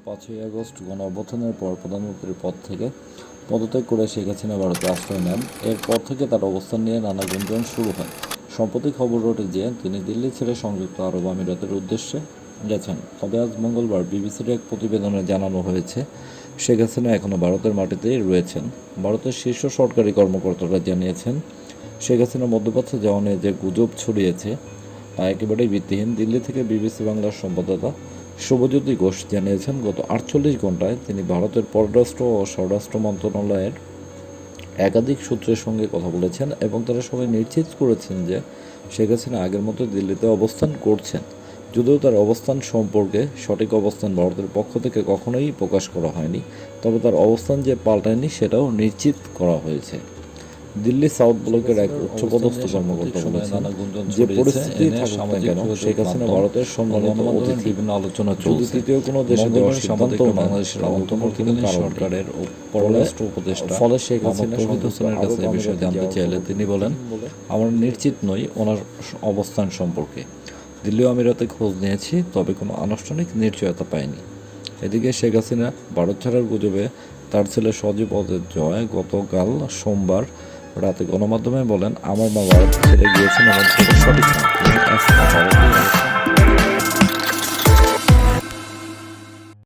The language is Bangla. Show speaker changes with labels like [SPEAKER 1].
[SPEAKER 1] 5ই আগস্ট গণঅভ্যুত্থানের পর প্রধানমন্ত্রীর পদ থেকে পদত্যাগ করে শেখ হাসিনা ভারতে আশ্রয় নেন। এরপর থেকে তার অবস্থান নিয়ে নানা গুঞ্জন শুরু হয়। সম্প্রতি খবর ওঠে যে তিনি দিল্লি ছেড়ে সংযুক্ত আরব আমিরাতের উদ্দেশ্যে গেছেন। তবে আজ মঙ্গলবার বিবিসির এক প্রতিবেদনে জানানো হয়েছে, শেখ হাসিনা এখনও ভারতের মাটিতেই রয়েছেন। ভারতের শীর্ষ সরকারি কর্মকর্তারা জানিয়েছেন, শেখ হাসিনা মধ্যপ্রাচ্যে যাওয়া নিয়ে যে গুজব ছড়িয়েছে তা একেবারেই ভিত্তিহীন। দিল্লি থেকে বিবিসি বাংলার সংবাদদাতা শুভজ্যোতি ঘোষ জানিয়েছেন, গত 48 ঘণ্টায় তিনি ভারতের পররাষ্ট্র ও স্বরাষ্ট্র মন্ত্রণালয়ের একাধিক সূত্রের সঙ্গে কথা বলেছেন এবং তারা সবাই নিশ্চিত করেছেন যে শেখ হাসিনা আগের মতো দিল্লিতে অবস্থান করছেন। যদিও তার অবস্থান সম্পর্কে সঠিক অবস্থান ভারতের পক্ষ থেকে কখনোই প্রকাশ করা হয়নি, তবে তার অবস্থান যে পাল্টায়নি সেটাও নিশ্চিত করা হয়েছে। দিল্লি সাউথ ব্লকের এক উচ্চপদস্থ কর্মকর্তা বলেছেন, যে পরিস্থিতি থাকুক না কেন শেখ হাসিনা ভারতের সম্মানিত অতিথি। বিভিন্ন আলোচনা চলছে তৃতীয় কোনো দেশে দেওয়ার সিদ্ধান্ত বাংলাদেশের অন্তর্বর্তীকালীন সরকারের পররাষ্ট্র উপদেষ্টা ফলে শেখ হাসিনা তৌহিদ হোসেনের কাছে এ বিষয়ে জানতে চাইলে তিনি বলেন, আমরা নিশ্চিত নই ওনার অবস্থান সম্পর্কে। দিল্লি আমিরাতে খোঁজ নিয়েছি, তবে কোনো আনুষ্ঠানিক নিশ্চয়তা পাইনি। এদিকে শেখ হাসিনা ভারত ছাড়ার গুজবে তার ছেলে সজীব জয় গতকাল সোমবার রাতে গণমাধ্যমে বলেন, আমার মা ভারত ছেড়ে গিয়েছেন, আমার সঠিক না।